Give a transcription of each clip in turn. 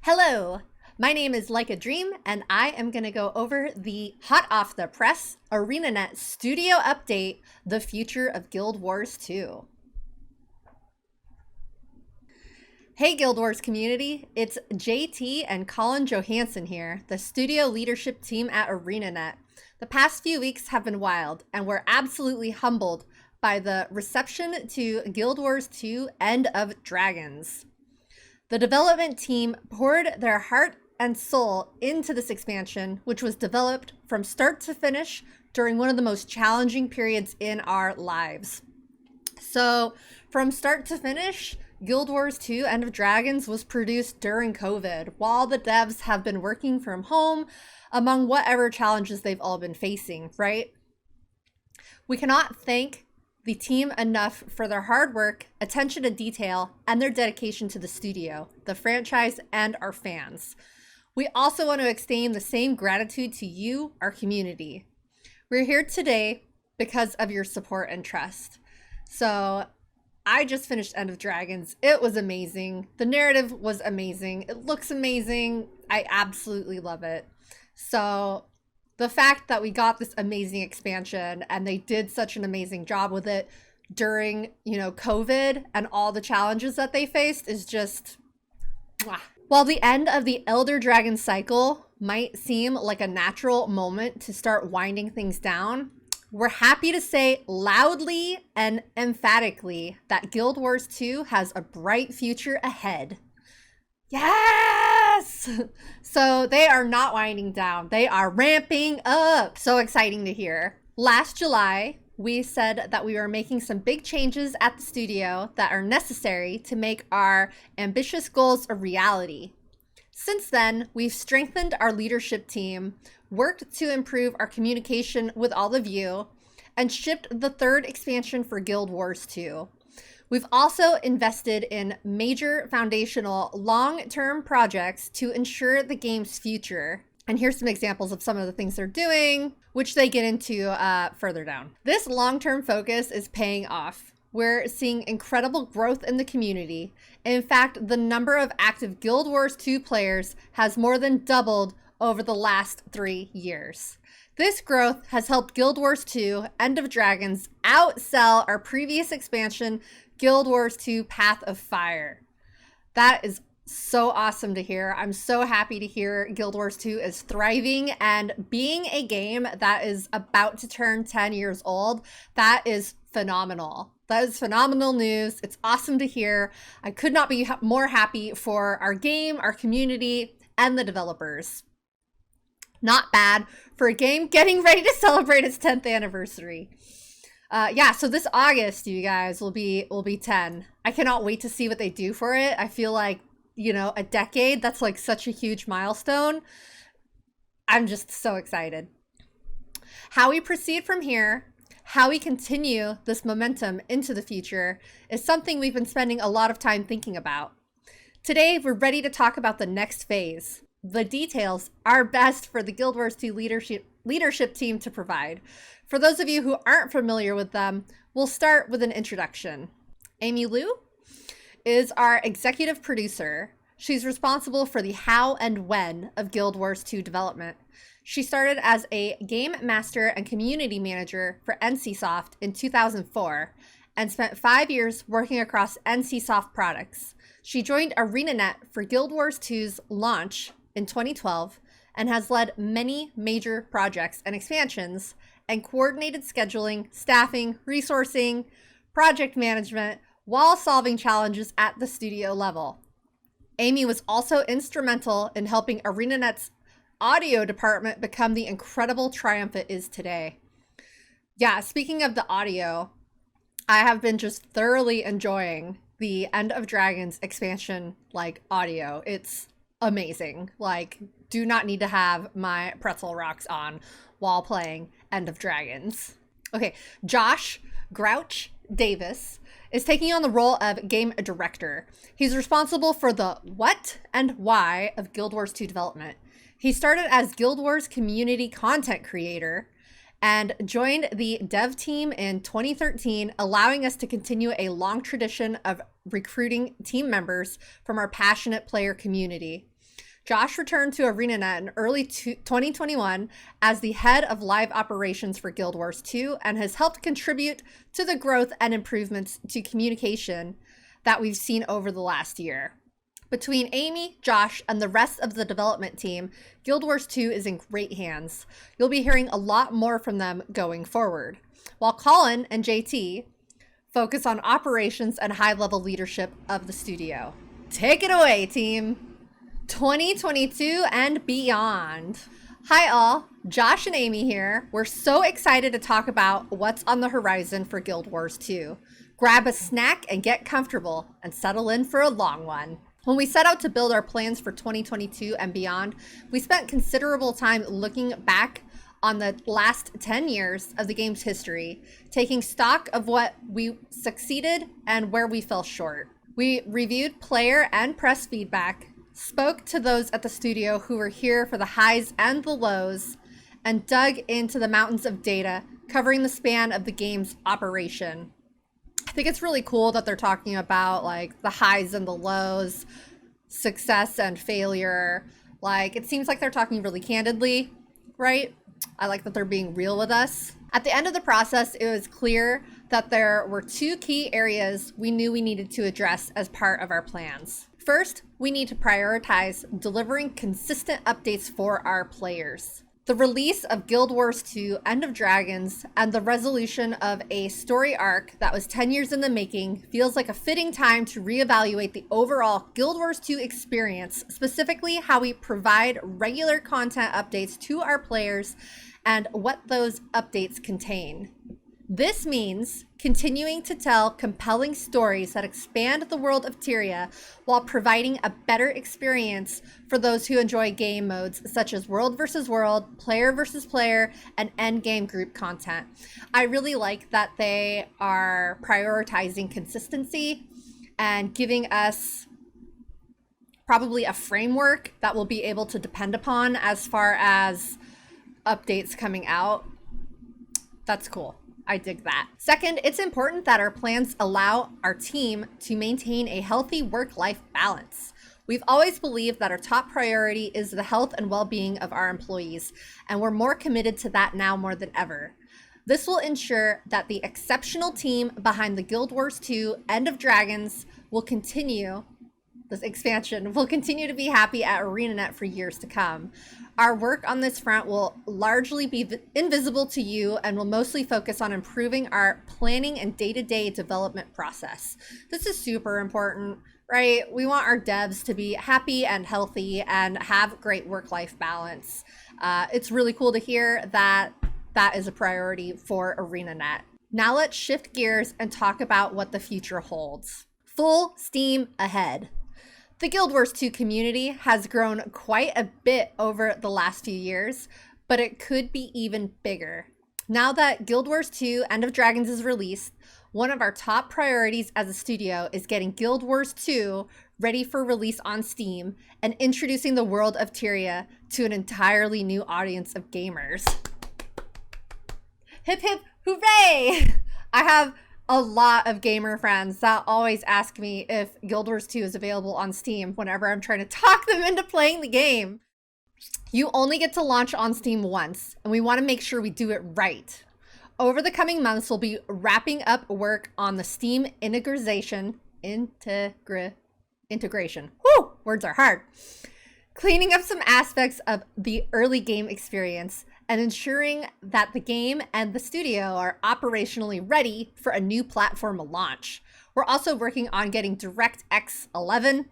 Hello, my name is Like a Dream, and I am going to go over the hot off the press ArenaNet studio update, The Future of Guild Wars 2. Hey Guild Wars community, it's JT and Colin Johansson here, the studio leadership team at ArenaNet. The past few weeks have been wild, and we're absolutely humbled by the reception to Guild Wars 2 End of Dragons. The development team poured their heart and soul into this expansion, which was developed from start to finish during one of the most challenging periods in our lives. So, from start to finish, Guild Wars 2 End of Dragons was produced during COVID, while the devs have been working from home among whatever challenges they've all been facing, right? We cannot thank the team enough for their hard work, attention to detail, and their dedication to the studio, the franchise, and our fans. We also want to extend the same gratitude to you, our community. We're here today because of your support and trust. So I just finished End of Dragons. It was amazing. The narrative was amazing. It looks amazing. I absolutely love it. So the fact that we got this amazing expansion and they did such an amazing job with it during, COVID and all the challenges that they faced is just, mwah. While the end of the Elder Dragon cycle might seem like a natural moment to start winding things down, we're happy to say loudly and emphatically that Guild Wars 2 has a bright future ahead. Yes! So they are not winding down. They are ramping up. So exciting to hear. Last July, we said that we were making some big changes at the studio that are necessary to make our ambitious goals a reality. Since then, we've strengthened our leadership team, worked to improve our communication with all of you, and shipped the third expansion for Guild Wars 2. We've also invested in major foundational long-term projects to ensure the game's future. And here's some examples of some of the things they're doing, which they get into further down. This long-term focus is paying off. We're seeing incredible growth in the community. In fact, the number of active Guild Wars 2 players has more than doubled over the last 3 years. This growth has helped Guild Wars 2 End of Dragons outsell our previous expansion, Guild Wars 2 Path of Fire. That is so awesome to hear. I'm so happy to hear Guild Wars 2 is thriving, and being a game that is about to turn 10 years old, that is phenomenal. That is phenomenal news. It's awesome to hear. I could not be more happy for our game, our community, and the developers. Not bad for a game getting ready to celebrate its 10th anniversary. So this August, you guys, will be 10. I cannot wait to see what they do for it. I feel like, a decade, that's like such a huge milestone. I'm just so excited. How we proceed from here, how we continue this momentum into the future, is something we've been spending a lot of time thinking about. Today, we're ready to talk about the next phase. The details are best for the Guild Wars 2 leadership team to provide. For those of you who aren't familiar with them, we'll start with an introduction. Amy Liu is our executive producer. She's responsible for the how and when of Guild Wars 2 development. She started as a game master and community manager for NCSoft in 2004 and spent 5 years working across NCSoft products. She joined ArenaNet for Guild Wars 2's launch in 2012 and has led many major projects and expansions and coordinated scheduling, staffing, resourcing, project management while solving challenges at the studio level. Amy was also instrumental in helping ArenaNet's audio department become the incredible triumph it is today. Yeah, speaking of the audio, I have been just thoroughly enjoying the End of Dragons expansion audio. It's amazing. Do not need to have my pretzel rocks on while playing End of Dragons. Okay, Josh Grouch Davis is taking on the role of game director. He's responsible for the what and why of Guild Wars 2 development. He started as Guild Wars community content creator and joined the dev team in 2013, allowing us to continue a long tradition of recruiting team members from our passionate player community. Josh returned to ArenaNet in early 2021 as the head of live operations for Guild Wars 2 and has helped contribute to the growth and improvements to communication that we've seen over the last year. Between Amy, Josh, and the rest of the development team, Guild Wars 2 is in great hands. You'll be hearing a lot more from them going forward, while Colin and JT focus on operations and high-level leadership of the studio. Take it away, team! 2022 and beyond. Hi all, Josh and Amy here. We're so excited to talk about what's on the horizon for Guild Wars 2. Grab a snack and get comfortable and settle in for a long one. When we set out to build our plans for 2022 and beyond, we spent considerable time looking back on the last 10 years of the game's history, taking stock of what we succeeded and where we fell short. We reviewed player and press feedback, spoke to those at the studio who were here for the highs and the lows, and dug into the mountains of data covering the span of the game's operation. I think it's really cool that they're talking about like the highs and the lows, success and failure. Like, it seems like they're talking really candidly, right? I like that they're being real with us. At the end of the process, it was clear that there were two key areas we knew we needed to address as part of our plans. First, we need to prioritize delivering consistent updates for our players. The release of Guild Wars 2 End of Dragons and the resolution of a story arc that was 10 years in the making feels like a fitting time to reevaluate the overall Guild Wars 2 experience, specifically how we provide regular content updates to our players and what those updates contain. This means continuing to tell compelling stories that expand the world of Tyria while providing a better experience for those who enjoy game modes such as world versus world, player versus player, and endgame group content. I really like that they are prioritizing consistency and giving us probably a framework that we'll be able to depend upon as far as updates coming out. That's cool. I dig that. Second, it's important that our plans allow our team to maintain a healthy work-life balance. We've always believed that our top priority is the health and well-being of our employees, and we're more committed to that now more than ever. This will ensure that the exceptional team behind the Guild Wars 2 End of Dragons will continue, this expansion will continue to be happy at ArenaNet for years to come. Our work on this front will largely be invisible to you and will mostly focus on improving our planning and day-to-day development process. This is super important, right? We want our devs to be happy and healthy and have great work-life balance. It's really cool to hear that that is a priority for ArenaNet. Now let's shift gears and talk about what the future holds. Full steam ahead. The Guild Wars 2 community has grown quite a bit over the last few years, but it could be even bigger. Now that Guild Wars 2 End of Dragons is released, one of our top priorities as a studio is getting Guild Wars 2 ready for release on Steam and introducing the world of Tyria to an entirely new audience of gamers. Hip hip hooray! I have a lot of gamer friends that always ask me if Guild Wars 2 is available on Steam whenever I'm trying to talk them into playing the game. You only get to launch on Steam once, and we want to make sure we do it right. Over the coming months, we'll be wrapping up work on the Steam integration. Whew, words are hard. Cleaning up some aspects of the early game experience and ensuring that the game and the studio are operationally ready for a new platform launch. We're also working on getting DirectX 11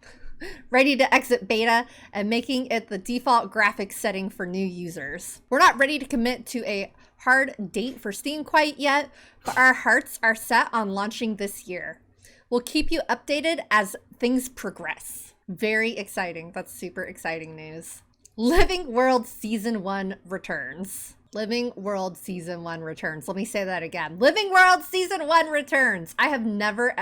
ready to exit beta and making it the default graphics setting for new users. We're not ready to commit to a hard date for Steam quite yet, but our hearts are set on launching this year. We'll keep you updated as things progress. Very exciting. That's super exciting news. Living World Season 1 returns. Living World Season 1 returns. Let me say that again. Living World Season 1 returns. I have never,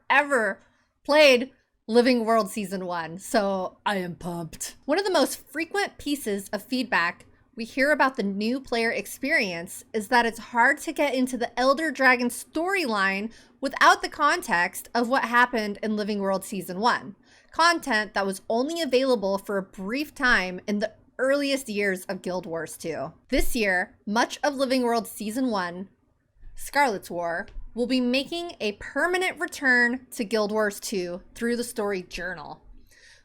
ever played Living World Season 1, so I am pumped. One of the most frequent pieces of feedback we hear about the new player experience is that it's hard to get into the Elder Dragon storyline without the context of what happened in Living World Season 1. content that was only available for a brief time in the earliest years of Guild Wars 2. This year, much of Living World Season 1, Scarlet's War, will be making a permanent return to Guild Wars 2 through the story journal.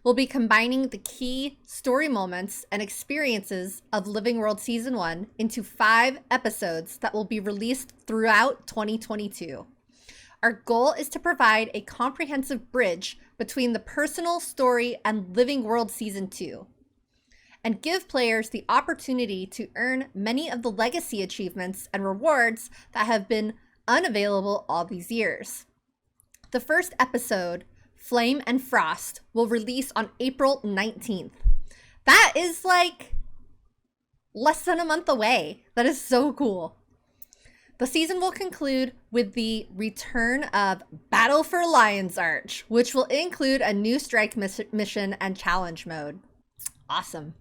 We'll be combining the key story moments and experiences of Living World Season 1 into 5 episodes that will be released throughout 2022. Our goal is to provide a comprehensive bridge between the personal story and Living World Season 2, and give players the opportunity to earn many of the legacy achievements and rewards that have been unavailable all these years. The first episode, Flame and Frost, will release on April 19th. That is like less than a month away. That is so cool. The season will conclude with the return of Battle for Lion's Arch, which will include a new strike mission and challenge mode. Awesome.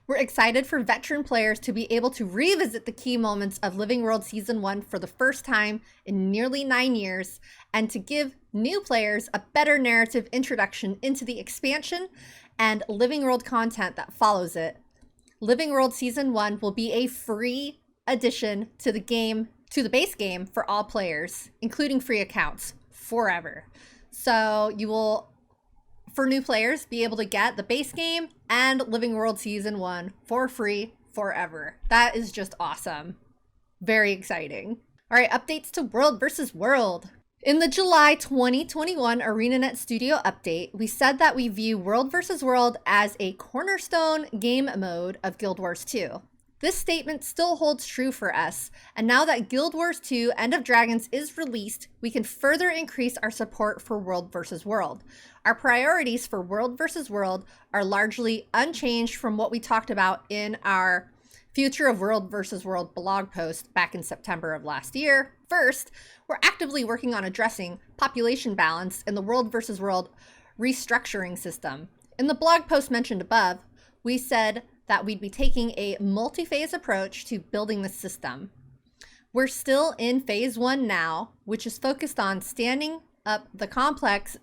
We're excited for veteran players to be able to revisit the key moments of Living World Season 1 for the first time in nearly 9 years, and to give new players a better narrative introduction into the expansion and Living World content that follows it. Living World Season 1 will be a free addition to the base game for all players, including free accounts, forever. So you will, for new players, be able to get the base game and Living World Season 1 for free forever. That is just awesome. Very exciting. All right, updates to World vs. World. In the July 2021 ArenaNet Studio update, we said that we view World vs. World as a cornerstone game mode of Guild Wars 2. This statement still holds true for us, and now that Guild Wars 2 End of Dragons is released, we can further increase our support for World vs. World. Our priorities for World vs. World are largely unchanged from what we talked about in our Future of World vs. World blog post back in September of last year. First, we're actively working on addressing population balance in the World vs. World restructuring system. In the blog post mentioned above, we said that we'd be taking a multi-phase approach to building the system. We're still in phase 1 now, which is focused on standing up the complex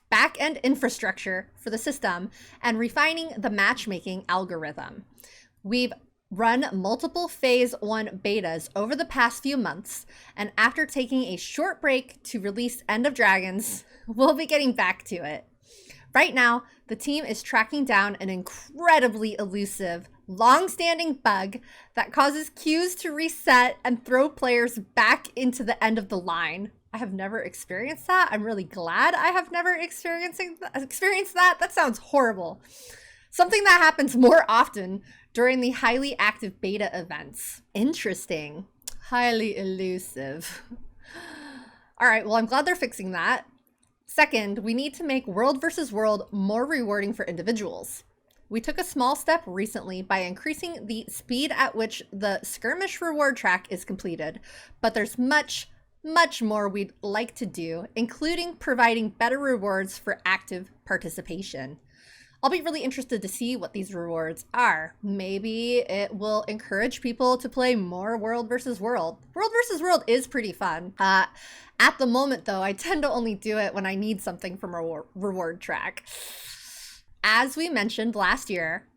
back-end infrastructure for the system and refining the matchmaking algorithm. We've run multiple phase 1 betas over the past few months, and after taking a short break to release End of Dragons, we'll be getting back to it. Right now, the team is tracking down an incredibly elusive, long-standing bug that causes queues to reset and throw players back into the end of the line. I have never experienced that. I'm really glad I have never experienced that. That sounds horrible. Something that happens more often during the highly active beta events. Interesting. Highly elusive. All right, well, I'm glad they're fixing that. Second, we need to make World vs. World more rewarding for individuals. We took a small step recently by increasing the speed at which the skirmish reward track is completed, but there's much more we'd like to do, including providing better rewards for active participation. I'll be really interested to see what these rewards are. Maybe it will encourage people to play more World vs. World. World vs. World is pretty fun. At the moment, though, I tend to only do it when I need something from a reward track. As we mentioned last year,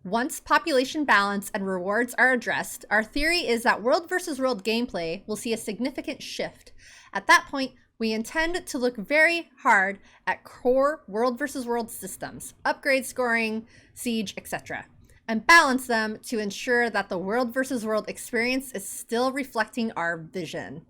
once population balance and rewards are addressed, our theory is that World vs. World gameplay will see a significant shift. At that point, we intend to look very hard at core World vs. World systems, upgrade scoring, siege, etc., and balance them to ensure that the World vs. World experience is still reflecting our vision.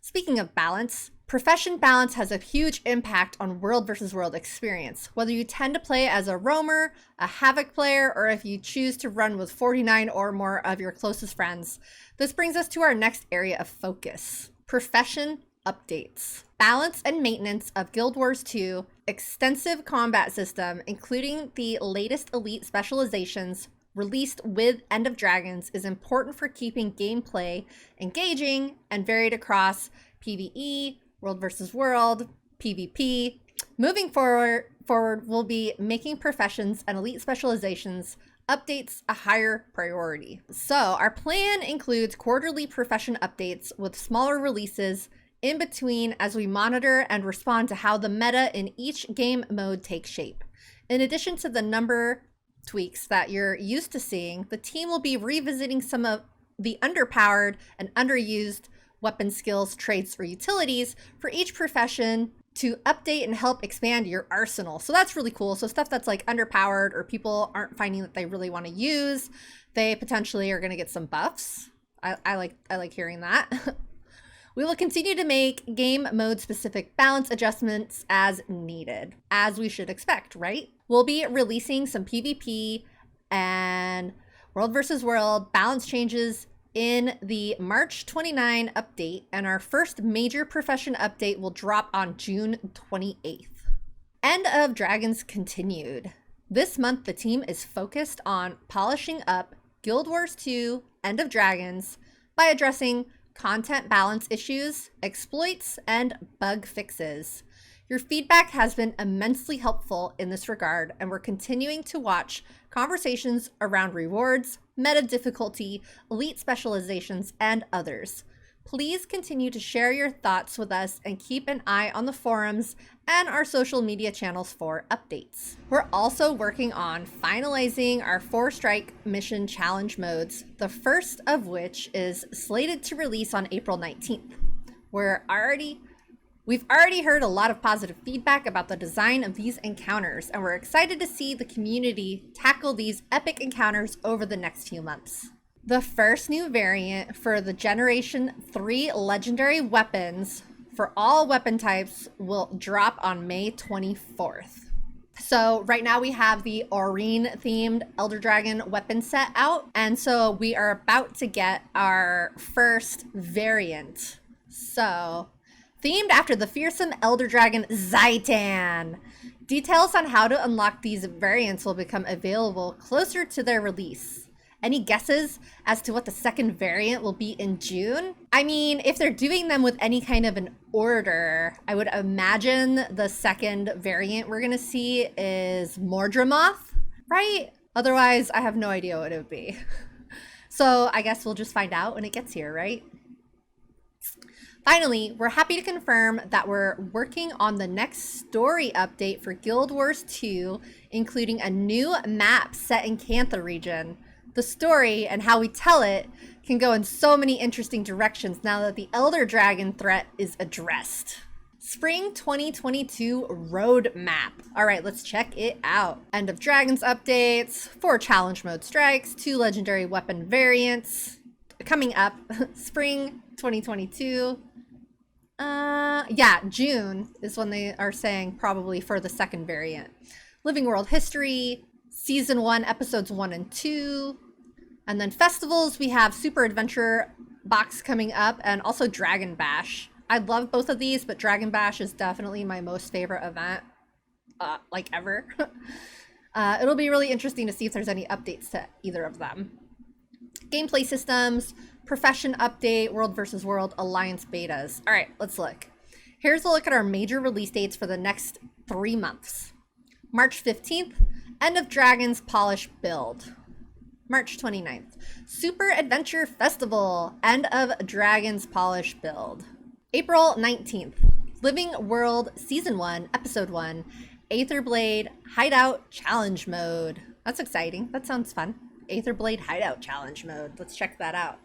Speaking of balance, profession balance has a huge impact on World vs. World experience, whether you tend to play as a roamer, a havoc player, or if you choose to run with 49 or more of your closest friends. This brings us to our next area of focus: profession updates. Balance and maintenance of Guild Wars 2 extensive combat system, including the latest elite specializations released with End of Dragons, is important for keeping gameplay engaging and varied across PvE, World vs. World, PvP. Moving forward, we'll be making professions and elite specializations updates a higher priority. So our plan includes quarterly profession updates with smaller releases in between as we monitor and respond to how the meta in each game mode takes shape. In addition to the number tweaks that you're used to seeing, the team will be revisiting some of the underpowered and underused weapon skills, traits, or utilities for each profession to update and help expand your arsenal. So that's really cool. So stuff that's like underpowered or people aren't finding that they really want to use, they potentially are going to get some buffs. I like hearing that. We will continue to make game mode specific balance adjustments as needed, as we should expect, right? We'll be releasing some PvP and World versus World balance changes in the March 29 update, and our first major profession update will drop on June 28th. End of Dragons continued. This month, the team is focused on polishing up Guild Wars 2 End of Dragons by addressing content balance issues, exploits, and bug fixes. Your feedback has been immensely helpful in this regard, and we're continuing to watch conversations around rewards, meta difficulty, elite specializations, and others. Please continue to share your thoughts with us and keep an eye on the forums and our social media channels for updates. We're also working on finalizing our 4-strike mission challenge modes, the first of which is slated to release on April 19th. We've already heard a lot of positive feedback about the design of these encounters, and we're excited to see the community tackle these epic encounters over the next few months. The first new variant for the Generation 3 legendary weapons for all weapon types will drop on May 24th. So right now we have the Aurene themed Elder Dragon weapon set out, and so we are about to get our first variant. So themed after the fearsome Elder Dragon Zaitan. Details on how to unlock these variants will become available closer to their release. Any guesses as to what the second variant will be in June? I mean, if they're doing them with any kind of an order, I would imagine the second variant we're gonna see is Mordramoth, right? Otherwise, I have no idea what it would be. So I guess we'll just find out when it gets here, right? Finally, we're happy to confirm that we're working on the next story update for Guild Wars 2, including a new map set in Cantha region. The story and how we tell it can go in so many interesting directions now that the Elder Dragon threat is addressed. Spring 2022 roadmap. All right, let's check it out. End of Dragons updates, 4 challenge mode strikes, 2 legendary weapon variants. Coming up, spring 2022. June is when they are saying probably for the second variant. Living World History, Season 1, Episodes 1 and 2. And then festivals, we have Super Adventure Box coming up and also Dragon Bash. I love both of these, but Dragon Bash is definitely my most favorite event, ever. It'll be really interesting to see if there's any updates to either of them. Gameplay systems, profession update, World versus World, Alliance betas. All right, let's look. Here's a look at our major release dates for the next 3 months. March 15th, End of Dragons Polish build. March 29th, Super Adventure Festival, End of Dragons Polish build. April 19th, Living World Season 1, Episode 1, Aetherblade Hideout Challenge Mode. That's exciting. That sounds fun. Aetherblade Hideout Challenge Mode. Let's check that out.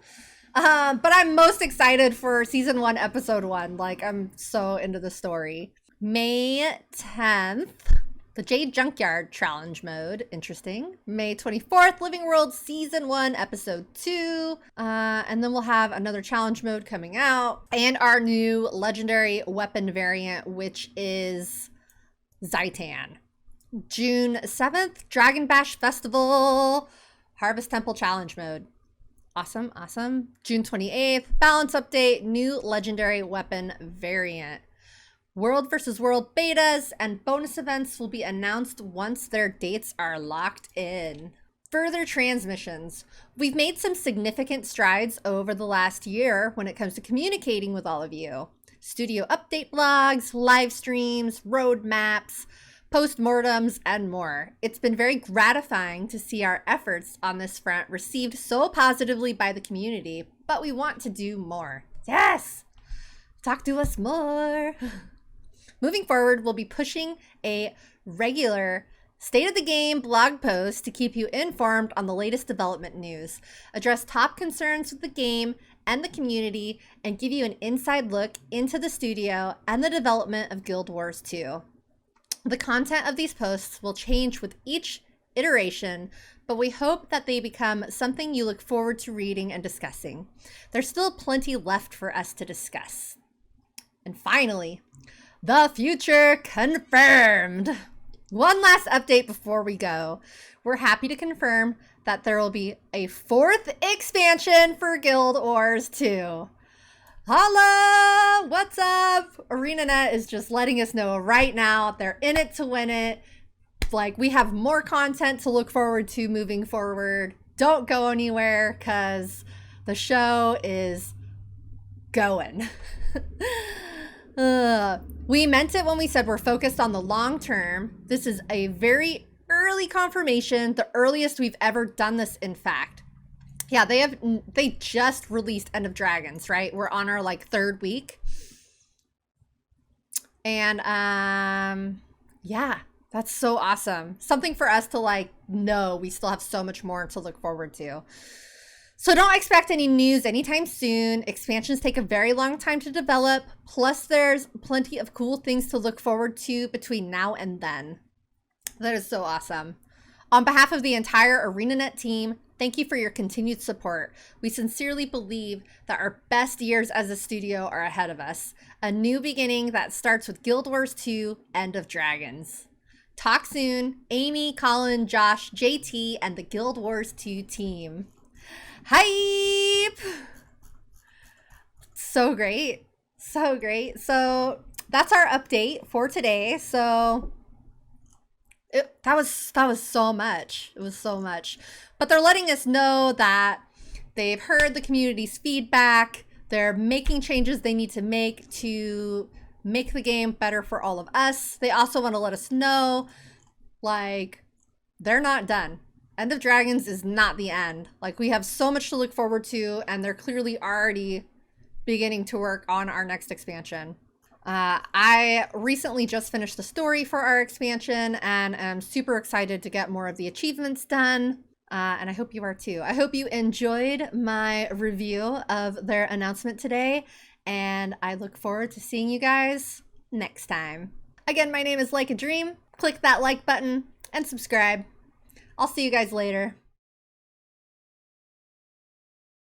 But I'm most excited for Season 1, Episode 1. Like, I'm so into the story. May 10th, the Jade Junkyard Challenge Mode. Interesting. May 24th, Living World Season 1, Episode 2. And then we'll have another challenge mode coming out. And our new legendary weapon variant, which is Zaitan. June 7th, Dragon Bash Festival, Harvest Temple Challenge Mode. Awesome, awesome. June 28th, Balance Update, new legendary weapon variant. World versus World betas and bonus events will be announced once their dates are locked in. Further transmissions. We've made some significant strides over the last year when it comes to communicating with all of you. Studio update blogs, live streams, roadmaps, postmortems, and more. It's been very gratifying to see our efforts on this front received so positively by the community, but we want to do more. Yes! Talk to us more. Moving forward, we'll be pushing a regular state of the game blog post to keep you informed on the latest development news, address top concerns with the game and the community, and give you an inside look into the studio and the development of Guild Wars 2. The content of these posts will change with each iteration, but we hope that they become something you look forward to reading and discussing. There's still plenty left for us to discuss. And finally, the future confirmed. One last update before we go. We're happy to confirm that there will be a 4th expansion for Guild Wars 2. Holla! What's up? ArenaNet is just letting us know right now they're in it to win it. Like, we have more content to look forward to moving forward. Don't go anywhere because the show is going. We meant it when we said we're focused on the long term. This is a very early confirmation, the earliest we've ever done this, in fact. Yeah, they just released End of Dragons, right? We're on our like 3rd week. And yeah, that's so awesome. Something for us to like know we still have so much more to look forward to. So don't expect any news anytime soon. Expansions take a very long time to develop. Plus, there's plenty of cool things to look forward to between now and then. That is so awesome. On behalf of the entire ArenaNet team, thank you for your continued support. We sincerely believe that our best years as a studio are ahead of us. A new beginning that starts with Guild Wars 2, End of Dragons. Talk soon. Amy, Colin, Josh, JT, and the Guild Wars 2 team. Hype! So great. So great. So that's our update for today. So that was so much. It was so much. But they're letting us know that they've heard the community's feedback. They're making changes they need to make to make the game better for all of us. They also want to let us know, like, they're not done. End of Dragons is not the end. Like, we have so much to look forward to, and they're clearly already beginning to work on our next expansion. I recently just finished the story for our expansion, and am super excited to get more of the achievements done. And I hope you are too. I hope you enjoyed my review of their announcement today, and I look forward to seeing you guys next time. Again, my name is Like a Dream. Click that like button and subscribe. I'll see you guys later.